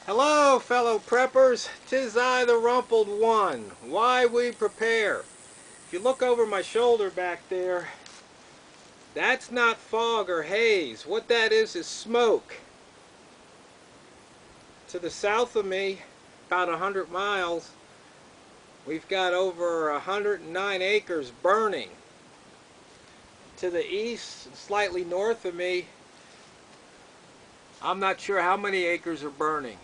Hello, fellow preppers. 'Tis I, the rumpled one. Why we prepare. If you look over my shoulder back there, that's not fog or haze. What that is smoke. To the south of me, about 100 miles, we've got over 109 acres burning. To the east, slightly north of me, I'm not sure how many acres are burning.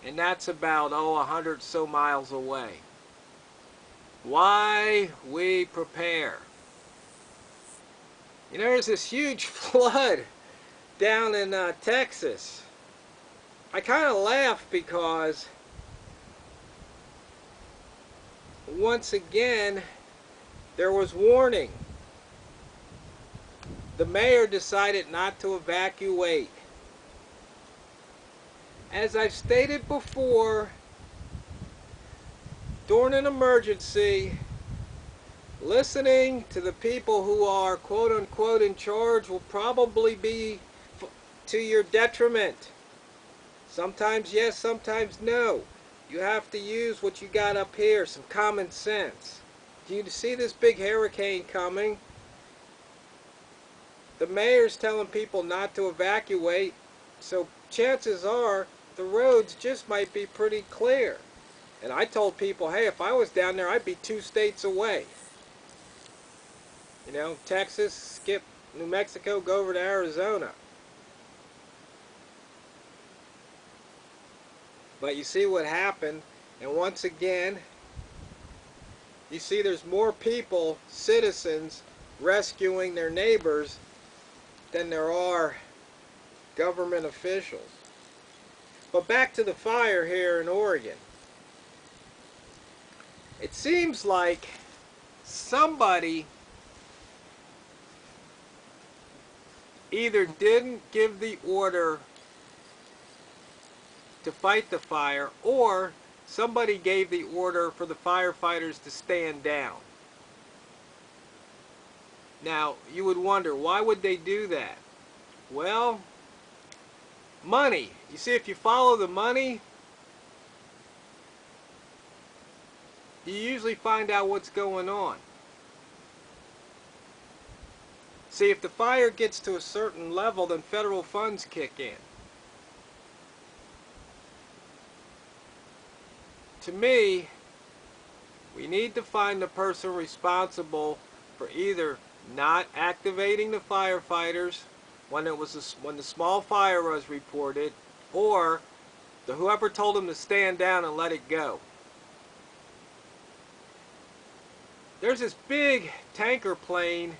And that's about, 100 so miles away. Why we prepare. You know, there's this huge flood down in Texas. I kind of laugh because once again there was warning. The mayor decided not to evacuate. As I've stated before, during an emergency, listening to the people who are quote-unquote in charge will probably be to your detriment. Sometimes yes, sometimes no. You have to use what you got up here, some common sense. Do you see this big hurricane coming? The mayor's telling people not to evacuate, so chances are the roads just might be pretty clear. And I told people, hey, if I was down there, I'd be 2 states away. You know, Texas, skip New Mexico, go over to Arizona. But you see what happened, and once again, you see there's more people, citizens, rescuing their neighbors than there are government officials. But back to the fire here in Oregon. It seems like somebody either didn't give the order to fight the fire, or somebody gave the order for the firefighters to stand down. Now, you would wonder, why would they do that? Well, money. You see, if you follow the money, you usually find out what's going on. See, if the fire gets to a certain level, then federal funds kick in. To me, we need to find the person responsible for either not activating the firefighters when the small fire was reported, or whoever told them to stand down and let it go. There's this big tanker plane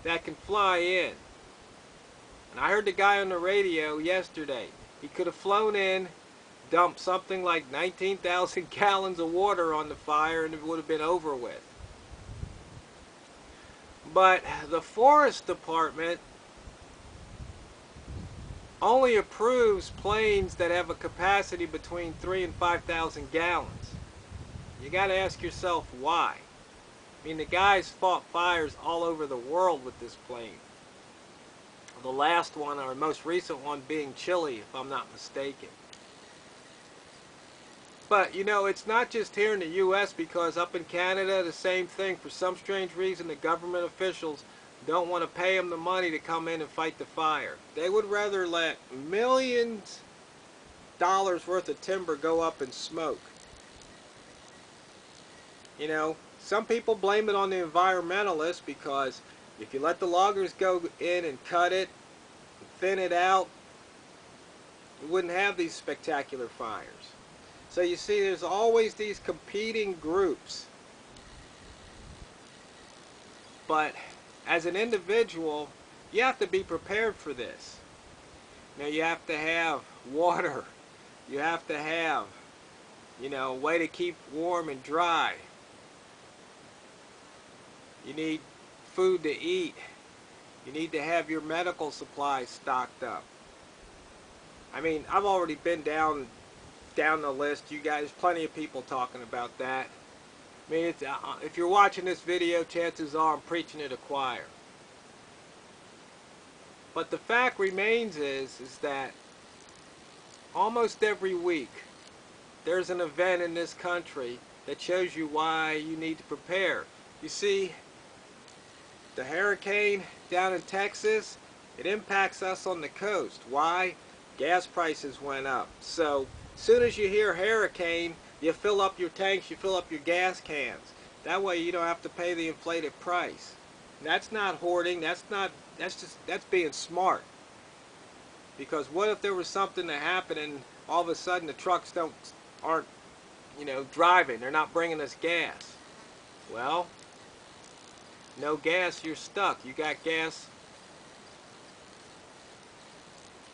that can fly in. And I heard the guy on the radio yesterday. He could have flown in, dumped something like 19,000 gallons of water on the fire, and it would have been over with. But the Forest Department only approves planes that have a capacity between 3,000 and 5,000 gallons. You got to ask yourself why. I mean, the guys fought fires all over the world with this plane. The last one, or most recent one, being Chile, if I'm not mistaken. But, you know, it's not just here in the U.S., because up in Canada, the same thing. For some strange reason, the government officials don't want to pay them the money to come in and fight the fire. They would rather let millions of dollars worth of timber go up in smoke. You know, some people blame it on the environmentalists, because if you let the loggers go in and cut it, and thin it out, you wouldn't have these spectacular fires. So you see, there's always these competing groups. But as an individual, you have to be prepared for this. Now, you have to have water. You have to have, you know, a way to keep warm and dry. You need food to eat. You need to have your medical supplies stocked up. I mean, I've already been down the list. You guys, plenty of people talking about that. I mean, if you're watching this video, chances are I'm preaching to the choir. But the fact remains is that almost every week there's an event in this country that shows you why you need to prepare. You see, the hurricane down in Texas, it impacts us on the coast. Why? Gas prices went up. So as soon as you hear hurricane, you fill up your tanks, you fill up your gas cans. That way you don't have to pay the inflated price. That's not hoarding, that's being smart. Because what if there was something that happened and all of a sudden the trucks aren't, driving, they're not bringing us gas. Well, no gas, you're stuck. You got gas,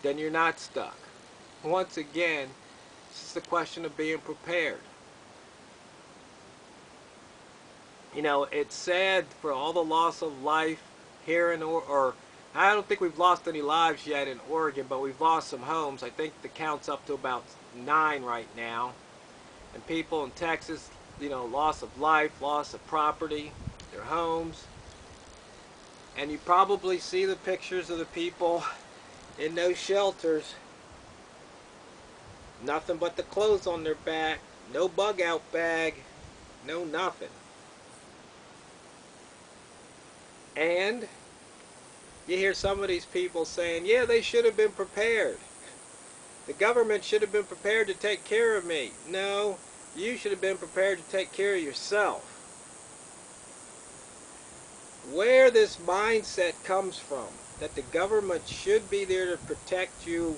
then you're not stuck. Once again, it's just a question of being prepared. It's sad for all the loss of life here or I don't think we've lost any lives yet in Oregon, but we've lost some homes. I think the count's up to about 9 right now. And people in Texas, loss of life, loss of property, their homes. And you probably see the pictures of the people in those shelters. Nothing but the clothes on their back, no bug out bag, no nothing. And you hear some of these people saying, yeah, they should have been prepared. The government should have been prepared to take care of me. No, you should have been prepared to take care of yourself. Where this mindset comes from, that the government should be there to protect you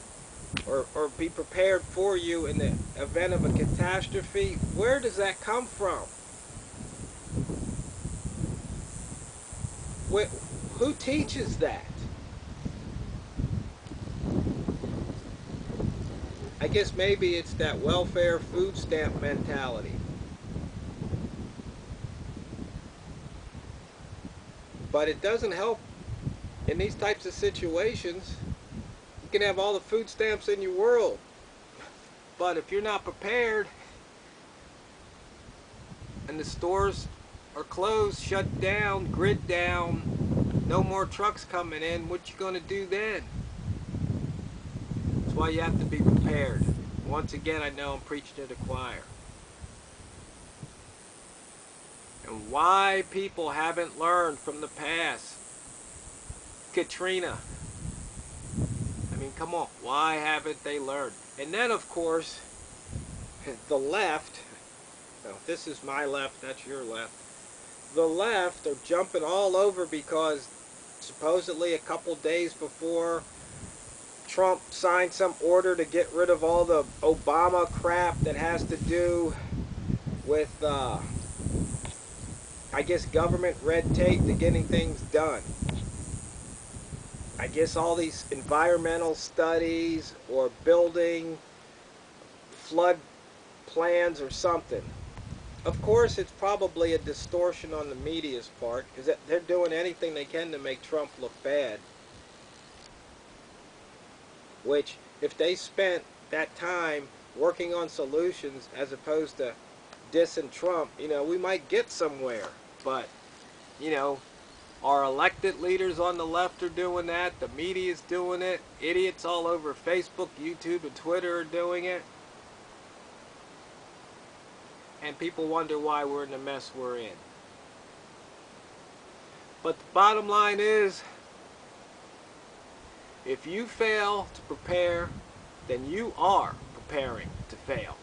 or be prepared for you in the event of a catastrophe, where does that come from? Who teaches that? I guess maybe it's that welfare food stamp mentality. But it doesn't help in these types of situations. You can have all the food stamps in your world, but if you're not prepared and the stores are closed, shut down, grid down, no more trucks coming in, what you gonna do then? That's why you have to be prepared. Once again, I know I'm preaching to the choir. And why people haven't learned from the past. Katrina. I mean, come on, why haven't they learned? And then, of course, the left, this is my left, that's your left, the left are jumping all over because supposedly a couple days before Trump signed some order to get rid of all the Obama crap that has to do with, I guess, government red tape to getting things done. I guess all these environmental studies or building flood plans or something. Of course, it's probably a distortion on the media's part because they're doing anything they can to make Trump look bad. Which, if they spent that time working on solutions as opposed to dissing Trump, we might get somewhere. But, our elected leaders on the left are doing that. The media's doing it. Idiots all over Facebook, YouTube, and Twitter are doing it. And people wonder why we're in the mess we're in. But the bottom line is, if you fail to prepare, then you are preparing to fail.